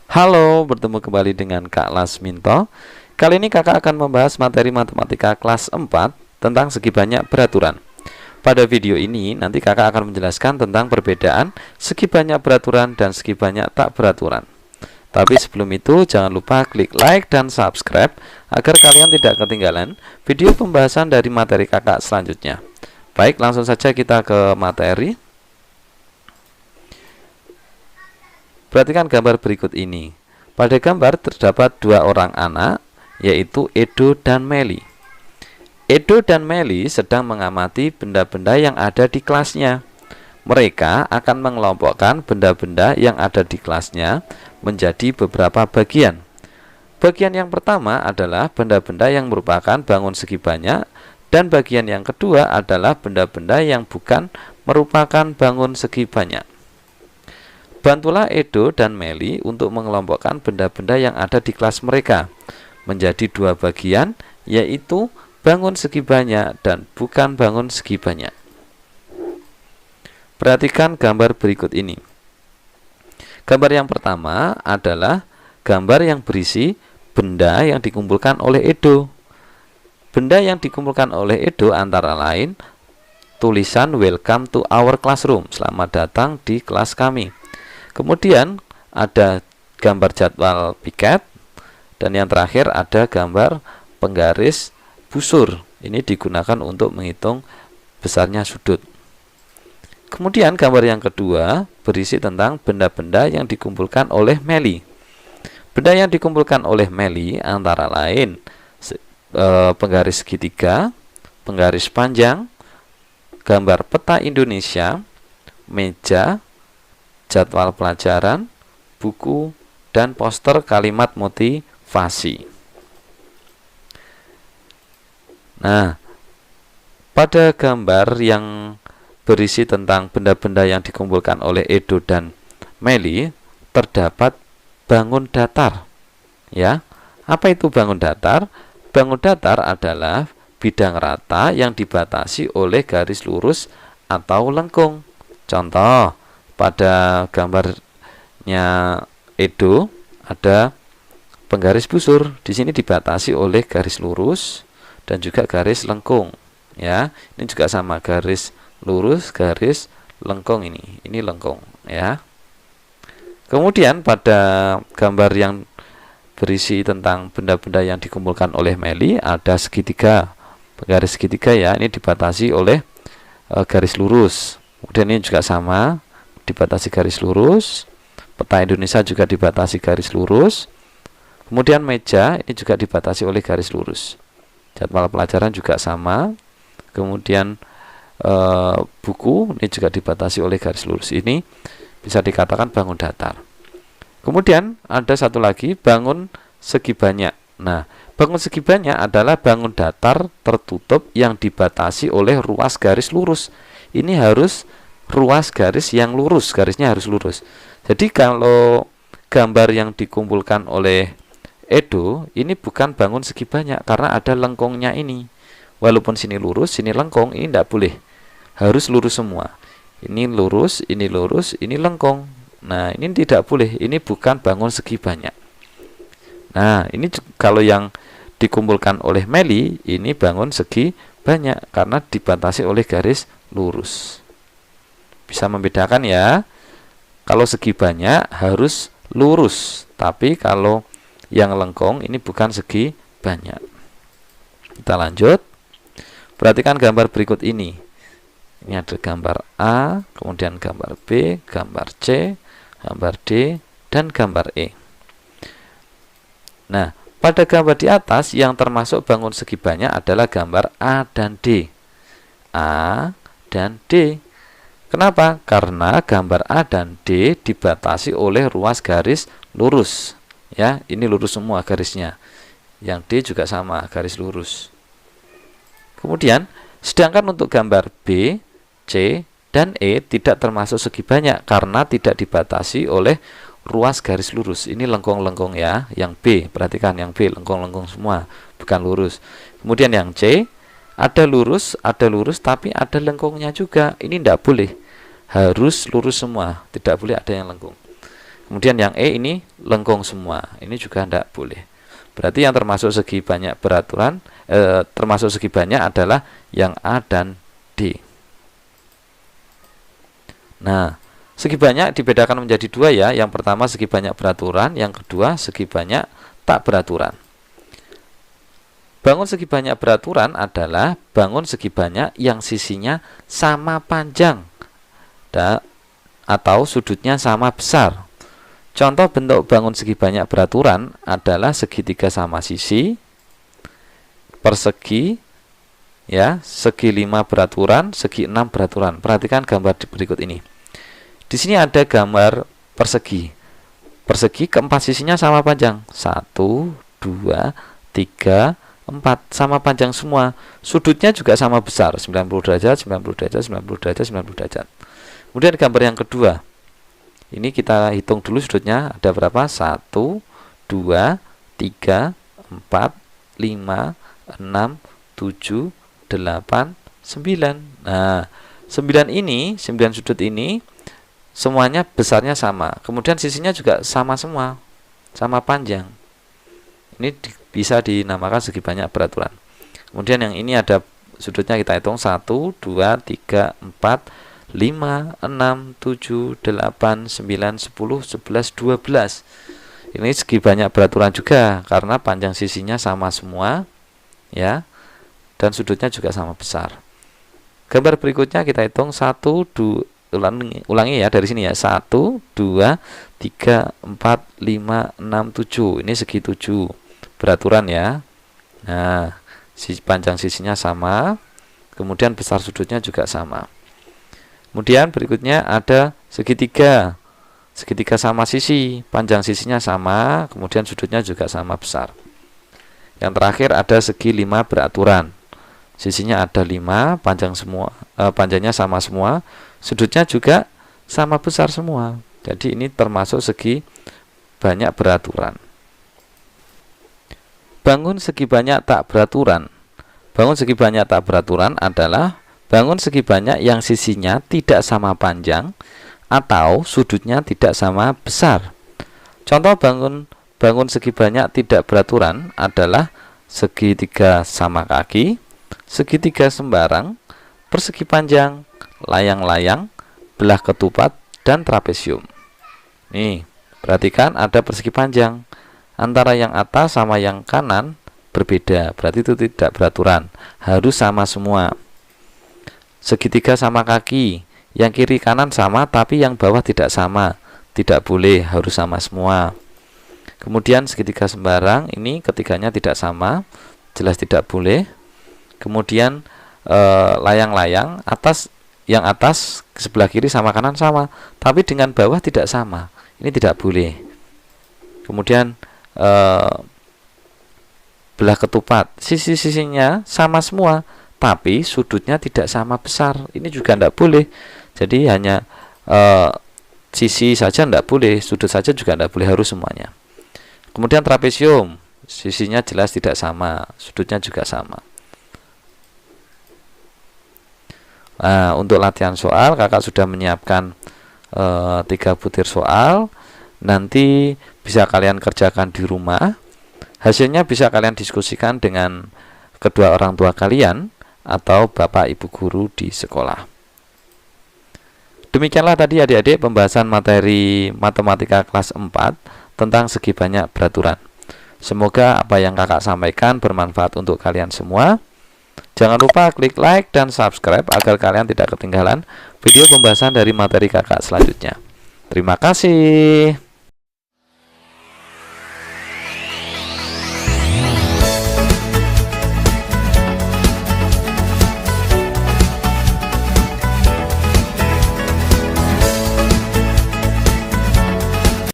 Halo, bertemu kembali dengan Kak Lasminto. Kali ini kakak akan membahas materi matematika kelas 4 tentang segi banyak beraturan. Pada video ini nanti kakak akan menjelaskan tentang perbedaan segi banyak beraturan dan segi banyak tak beraturan. Tapi sebelum itu jangan lupa klik like dan subscribe agar kalian tidak ketinggalan video pembahasan dari materi kakak selanjutnya. Baik, langsung saja kita ke materi. Perhatikan gambar berikut ini. Pada gambar terdapat dua orang anak, yaitu Edo dan Meli. Edo dan Meli sedang mengamati benda-benda yang ada di kelasnya. Mereka akan mengelompokkan benda-benda yang ada di kelasnya menjadi beberapa bagian. Bagian yang pertama adalah benda-benda yang merupakan bangun segi banyak, dan bagian yang kedua adalah benda-benda yang bukan merupakan bangun segi banyak. Bantulah Edo dan Meli untuk mengelompokkan benda-benda yang ada di kelas mereka menjadi dua bagian, yaitu bangun segi banyak dan bukan bangun segi banyak. Perhatikan gambar berikut ini. Gambar yang pertama adalah gambar yang berisi benda yang dikumpulkan oleh Edo. Benda yang dikumpulkan oleh Edo antara lain tulisan "Welcome to our classroom", selamat datang di kelas kami. Kemudian ada gambar jadwal piket, dan yang terakhir ada gambar penggaris busur. Ini digunakan untuk menghitung besarnya sudut. Kemudian gambar yang kedua berisi tentang benda-benda yang dikumpulkan oleh Meli. Benda yang dikumpulkan oleh Meli antara lain penggaris segitiga, penggaris panjang, gambar peta Indonesia, meja, jadwal pelajaran, buku, dan poster kalimat motivasi. Nah, pada gambar yang berisi tentang benda-benda yang dikumpulkan oleh Edo dan Meli terdapat bangun datar. Ya, apa itu bangun datar? Bangun datar adalah bidang rata yang dibatasi oleh garis lurus atau lengkung. Contoh, pada gambarnya Edo ada penggaris busur. Di sini dibatasi oleh garis lurus dan juga garis lengkung. Ya, ini juga sama, garis lurus, garis lengkung ini. Ini lengkung, ya. Kemudian pada gambar yang berisi tentang benda-benda yang dikumpulkan oleh Meli ada segitiga, penggaris segitiga, ya. Ini dibatasi oleh garis lurus. Kemudian ini juga sama, dibatasi garis lurus. Peta Indonesia juga dibatasi garis lurus. Kemudian meja ini juga dibatasi oleh garis lurus. Jadwal pelajaran juga sama. Kemudian buku ini juga dibatasi oleh garis lurus. Ini bisa dikatakan bangun datar. Kemudian ada satu lagi, bangun segi banyak. Nah, bangun segi banyak adalah bangun datar tertutup yang dibatasi oleh ruas garis lurus. Ini harus ruas garis yang lurus, garisnya harus lurus. Jadi kalau gambar yang dikumpulkan oleh Edo ini bukan bangun segi banyak karena ada lengkungnya ini. Walaupun sini lurus, sini lengkung, ini tidak boleh. Harus lurus semua. Ini lurus, ini lengkung. Nah, ini tidak boleh. Ini bukan bangun segi banyak. Nah, ini kalau yang dikumpulkan oleh Meli ini bangun segi banyak karena dibatasi oleh garis lurus. Bisa membedakan, ya. Kalau segi banyak harus lurus, tapi kalau yang lengkung ini bukan segi banyak. Kita lanjut. Perhatikan gambar berikut ini. Ini ada gambar A, kemudian gambar B, gambar C, gambar D, dan gambar E. Nah, pada gambar di atas yang termasuk bangun segi banyak adalah gambar A dan D. A dan D. Kenapa? Karena gambar A dan D dibatasi oleh ruas garis lurus. Ya, ini lurus semua garisnya. Yang D juga sama, garis lurus. Kemudian, sedangkan untuk gambar B, C, dan E tidak termasuk segi banyak karena tidak dibatasi oleh ruas garis lurus. Ini lengkung-lengkung, ya. Yang B, perhatikan yang B, lengkung-lengkung semua, bukan lurus. Kemudian yang C, ada lurus, tapi ada lengkungnya juga. Ini tidak boleh. Harus lurus semua, tidak boleh ada yang lengkung. Kemudian yang E ini lengkung semua, ini juga tidak boleh. Berarti yang termasuk segi banyak beraturan, termasuk segi banyak adalah yang A dan D. Nah, segi banyak dibedakan menjadi dua ya. Yang pertama segi banyak beraturan, yang kedua segi banyak tak beraturan. Bangun segi banyak beraturan adalah bangun segi banyak yang sisinya sama panjang atau sudutnya sama besar. Contoh bentuk bangun segi banyak beraturan adalah segitiga sama sisi, persegi, ya, segi 5 beraturan, segi 6 beraturan. Perhatikan gambar berikut ini. Di sini ada gambar persegi. Persegi keempat sisinya sama panjang. 1, 2, 3, 4, sama panjang semua. Sudutnya juga sama besar, 90 derajat, 90 derajat, 90 derajat, 90 derajat. Kemudian gambar yang kedua. Ini kita hitung dulu sudutnya ada berapa? 1, 2, 3, 4, 5, 6, 7, 8, 9. Nah, 9 ini, 9 sudut ini semuanya besarnya sama. Kemudian sisinya juga sama semua, sama panjang. Ini bisa dinamakan segi banyak beraturan. Kemudian yang ini ada sudutnya kita hitung 1, 2, 3, 4, 5, 6, 7, 8, 9, 10, 11, 12. Ini segi banyak beraturan juga karena panjang sisinya sama semua, ya, dan sudutnya juga sama besar. Gambar berikutnya kita hitung 1, 2, ulangi ya dari sini ya, 1, 2, 3, 4, 5, 6, 7. Ini segi 7 beraturan ya. Nah, panjang sisinya sama, kemudian besar sudutnya juga sama. Kemudian berikutnya ada segitiga. Segitiga sama sisi, panjang sisinya sama, kemudian sudutnya juga sama besar. Yang terakhir ada segi 5 beraturan. Sisinya ada 5, panjangnya sama semua, sudutnya juga sama besar semua. Jadi ini termasuk segi banyak beraturan. Bangun segi banyak tak beraturan. Bangun segi banyak tak beraturan adalah bangun segi banyak yang sisinya tidak sama panjang atau sudutnya tidak sama besar. Contoh bangun segi banyak tidak beraturan adalah segitiga sama kaki, segitiga sembarang, persegi panjang, layang-layang, belah ketupat, dan trapesium. Nih, perhatikan ada persegi panjang. Antara yang atas sama yang kanan berbeda, berarti itu tidak beraturan, harus sama semua. Segitiga sama kaki, yang kiri kanan sama tapi yang bawah tidak sama, tidak boleh, harus sama semua. Kemudian segitiga sembarang, ini ketiganya tidak sama, jelas tidak boleh. Kemudian layang-layang, yang atas sebelah kiri sama kanan sama, tapi dengan bawah tidak sama, ini tidak boleh. Kemudian belah ketupat, sisi-sisinya sama semua tapi sudutnya tidak sama besar, ini juga tidak boleh. Jadi hanya sisi saja tidak boleh, sudut saja juga tidak boleh, harus semuanya. Kemudian trapesium, sisinya jelas tidak sama, sudutnya juga sama. Nah, untuk latihan soal kakak sudah menyiapkan 3 butir soal. Nanti bisa kalian kerjakan di rumah. Hasilnya bisa kalian diskusikan dengan kedua orang tua kalian atau bapak ibu guru di sekolah. Demikianlah tadi adik-adik pembahasan materi matematika kelas 4 tentang segi banyak beraturan. Semoga apa yang kakak sampaikan bermanfaat untuk kalian semua. Jangan lupa klik like dan subscribe agar kalian tidak ketinggalan video pembahasan dari materi kakak selanjutnya. Terima kasih.